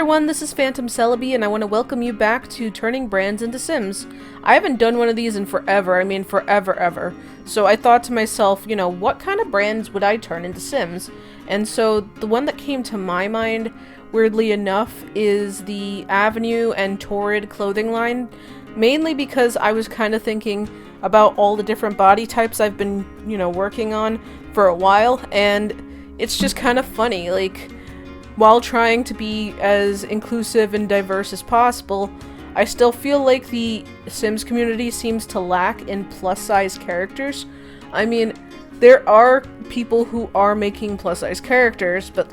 everyone, this is Phantom Celebi, and I want to welcome you back to Turning Brands into Sims. I haven't done one of these in forever, forever. So I thought to myself, what kind of brands would I turn into Sims? And so the one that came to my mind, weirdly enough, is the Avenue and Torrid clothing line. Mainly because I was kind of thinking about all the different body types I've been, working on for a while, and it's just kind of funny, while trying to be as inclusive and diverse as possible, I still feel like the Sims community seems to lack in plus-size characters. I mean, there are people who are making plus-size characters, but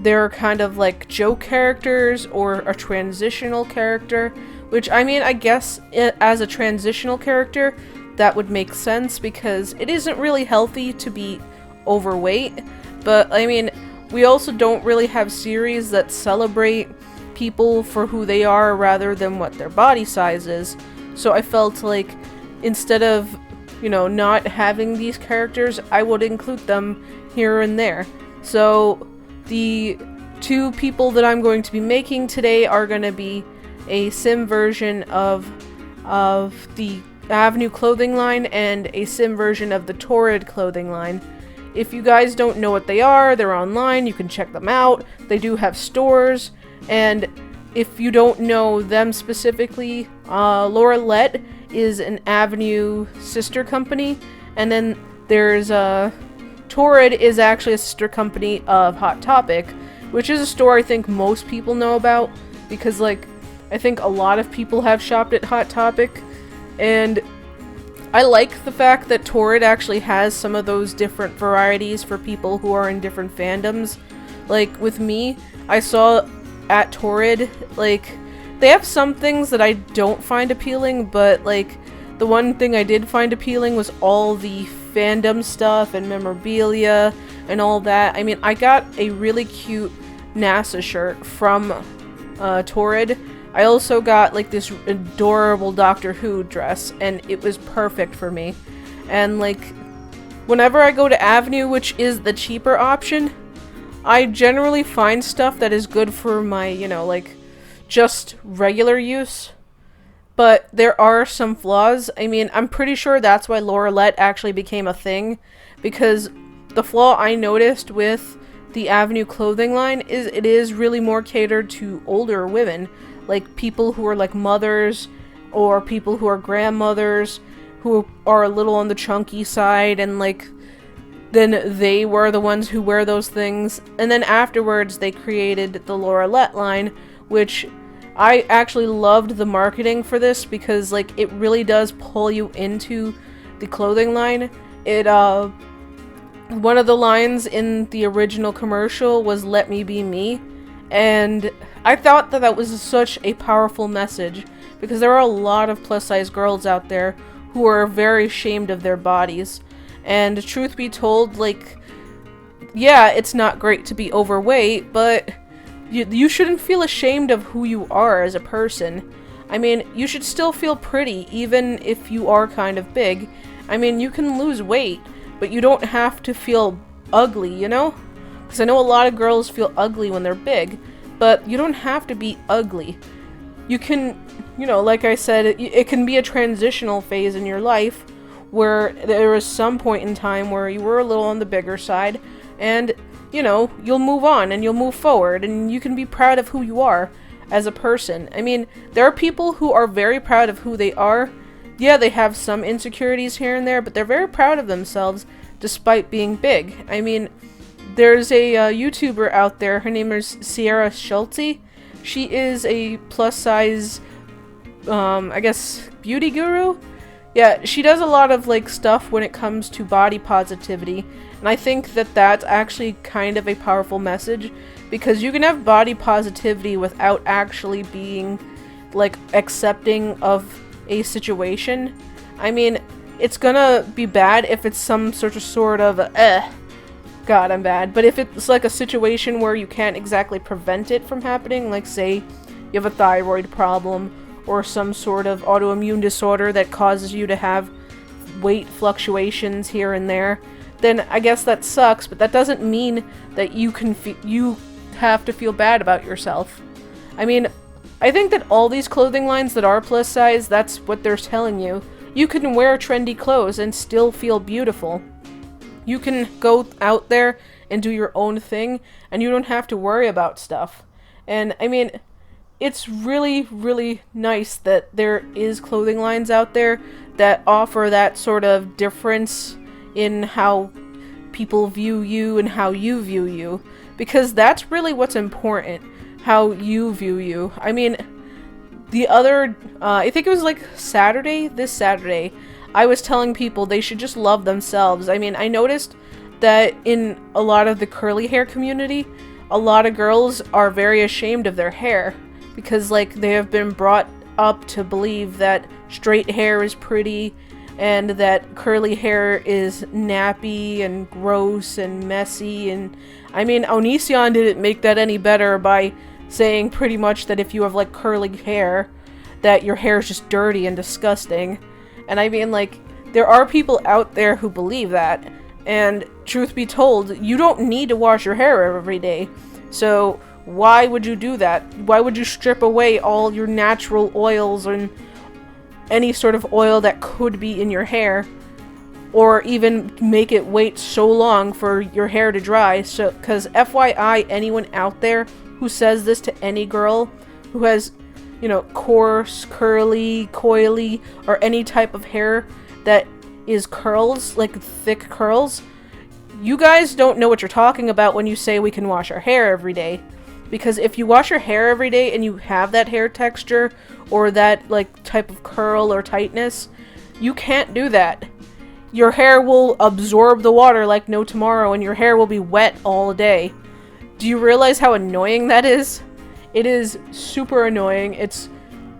they're kind of like joke characters or a transitional character, which, I guess as a transitional character, that would make sense because it isn't really healthy to be overweight, but we also don't really have series that celebrate people for who they are rather than what their body size is. So I felt like instead of, not having these characters, I would include them here and there. So the two people that I'm going to be making today are going to be a sim version of the Avenue clothing line and a sim version of the Torrid clothing line. If you guys don't know what they are, they're online, you can check them out. They do have stores, and if you don't know them specifically, Laurelette is an Avenue sister company, and then there's Torrid is actually a sister company of Hot Topic, which is a store I think most people know about, because I think a lot of people have shopped at Hot Topic, and I like the fact that Torrid actually has some of those different varieties for people who are in different fandoms. With me, I saw at Torrid, they have some things that I don't find appealing, but, the one thing I did find appealing was all the fandom stuff and memorabilia and all that. I got a really cute NASA shirt from Torrid. I also got this adorable Doctor Who dress, and it was perfect for me. And whenever I go to Avenue, which is the cheaper option, I generally find stuff that is good for my, just regular use. But there are some flaws. I'm pretty sure that's why Laurelette actually became a thing, because the flaw I noticed with the Avenue clothing line is it is really more catered to older women. People who are mothers, or people who are grandmothers, who are a little on the chunky side, and then they were the ones who wear those things. And then afterwards they created the Laurelette line, which I actually loved the marketing for this, because it really does pull you into the clothing line. It one of the lines in the original commercial was "Let me be me," and I thought that was such a powerful message, because there are a lot of plus-size girls out there who are very ashamed of their bodies. And truth be told, yeah, it's not great to be overweight, but you shouldn't feel ashamed of who you are as a person. You should still feel pretty, even if you are kind of big. You can lose weight, but you don't have to feel ugly, Because I know a lot of girls feel ugly when they're big, but you don't have to be ugly. You can, like I said, it can be a transitional phase in your life where there was some point in time where you were a little on the bigger side, and, you'll move on and you'll move forward, and you can be proud of who you are as a person. There are people who are very proud of who they are. Yeah, they have some insecurities here and there, but they're very proud of themselves despite being big. There's a YouTuber out there, her name is Sierra Schulte. She is a plus-size, beauty guru? Yeah, she does a lot of, stuff when it comes to body positivity, and I think that that's actually kind of a powerful message, because you can have body positivity without actually being, accepting of a situation. It's gonna be bad if it's some sort of God, I'm bad. But if it's a situation where you can't exactly prevent it from happening, say you have a thyroid problem or some sort of autoimmune disorder that causes you to have weight fluctuations here and there, then I guess that sucks, but that doesn't mean that you have to feel bad about yourself. I mean, I think that all these clothing lines that are plus size, that's what they're telling you. You can wear trendy clothes and still feel beautiful. You can go out there and do your own thing, and you don't have to worry about stuff. And, I mean, it's really, really nice that there is clothing lines out there that offer that sort of difference in how people view you and how you view you. Because that's really what's important, how you view you. I mean, the other, I think it was like this Saturday, I was telling people they should just love themselves. I mean, I noticed that in a lot of the curly hair community, a lot of girls are very ashamed of their hair because, like, they have been brought up to believe that straight hair is pretty and that curly hair is nappy and gross and messy. And I mean, Onision didn't make that any better by saying pretty much that if you have like curly hair, that your hair is just dirty and disgusting. And I mean, like, there are people out there who believe that, and truth be told, you don't need to wash your hair every day. So why would you do that? Why would you strip away all your natural oils and any sort of oil that could be in your hair, or even make it wait so long for your hair to dry? So, because FYI, anyone out there who says this to any girl who has, you know, coarse, curly, coily, or any type of hair that is curls, like thick curls, you guys don't know what you're talking about when you say we can wash our hair every day. Because if you wash your hair every day and you have that hair texture or that like type of curl or tightness, you can't do that. Your hair will absorb the water like no tomorrow, and your hair will be wet all day. Do you realize how annoying that is? It is super annoying. It's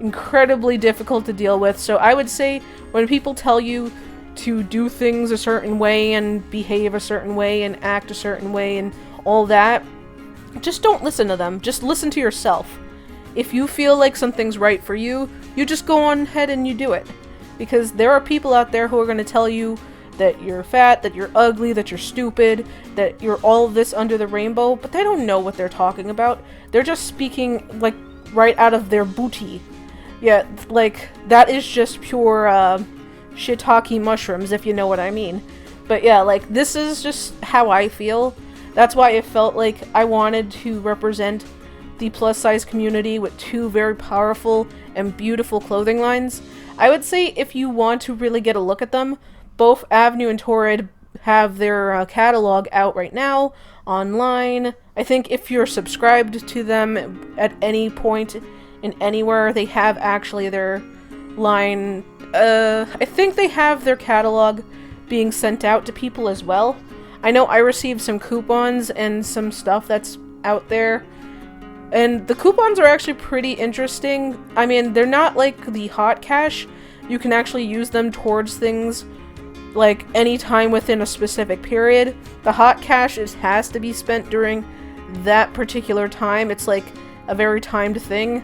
incredibly difficult to deal with. So I would say when people tell you to do things a certain way and behave a certain way and act a certain way and all that, just don't listen to them. Just listen to yourself. If you feel like something's right for you, you just go on ahead and you do it. Because there are people out there who are going to tell you that you're fat, that you're ugly, that you're stupid, that you're all of this under the rainbow, but they don't know what they're talking about. They're just speaking, like, right out of their booty. Yeah, like, that is just pure, shiitake mushrooms, if you know what I mean. But yeah, like, this is just how I feel. That's why I felt like I wanted to represent the plus-size community with two very powerful and beautiful clothing lines. I would say if you want to really get a look at them, both Avenue and Torrid have their catalog out right now online. I think if you're subscribed to them at any point in anywhere, they have actually their line. I think they have their catalog being sent out to people as well. I know I received some coupons and some stuff that's out there. And the coupons are actually pretty interesting. I mean, they're not like the hot cash. You can actually use them towards things like any time within a specific period. The hot cash has to be spent during that particular time. It's like a very timed thing.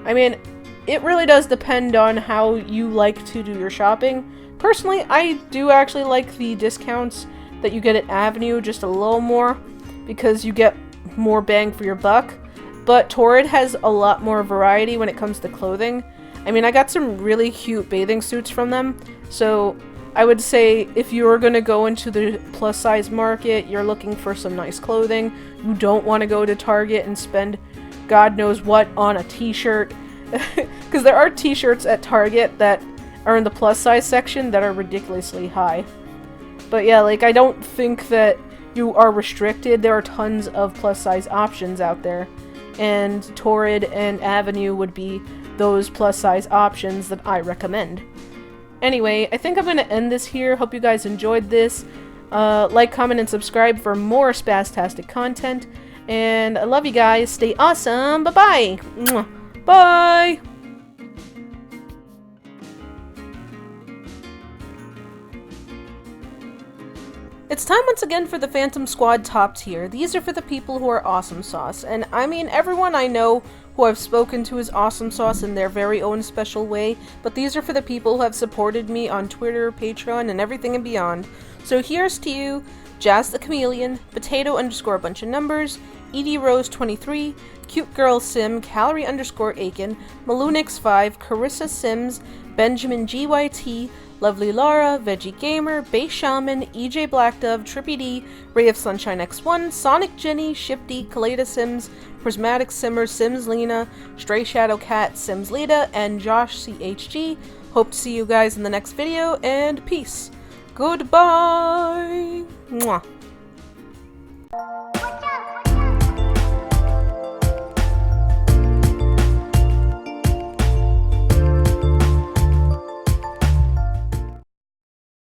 I mean, it really does depend on how you like to do your shopping. Personally, I do actually like the discounts that you get at Avenue just a little more because you get more bang for your buck. But Torrid has a lot more variety when it comes to clothing. I mean, I got some really cute bathing suits from them. So I would say if you're going to go into the plus size market, you're looking for some nice clothing, you don't want to go to Target and spend God knows what on a t-shirt. Because there are t-shirts at Target that are in the plus size section that are ridiculously high. But yeah, like, I don't think that you are restricted. There are tons of plus size options out there. And Torrid and Avenue would be those plus size options that I recommend. Anyway, I think I'm going to end this here. Hope you guys enjoyed this. Like, comment, and subscribe for more spastastic content. And I love you guys. Stay awesome. Bye-bye. Mwah. Bye. It's time once again for the Phantom Squad top tier. These are for the people who are awesome sauce. And I mean, everyone I know who I've spoken to is awesome sauce in their very own special way. But these are for the people who have supported me on Twitter, Patreon, and everything and beyond. So here's to you, Jazz the Chameleon, Potato_bunch of numbers, Edie Rose 23, Cute Girl Sim, Calorie _ Aiken, Malunix 5, Carissa Sims, Benjamin GYT, Lovely Laura, Veggie Gamer, Bay Shaman, EJ Black Dove, Trippy D, Ray of Sunshine X1, Sonic Jenny, Shifty, Kaleda Sims, Prismatic Simmer, Sims Lena, Stray Shadow Cat, Sims Lita, and Josh CHG. Hope to see you guys in the next video, and peace. Goodbye! Mwah.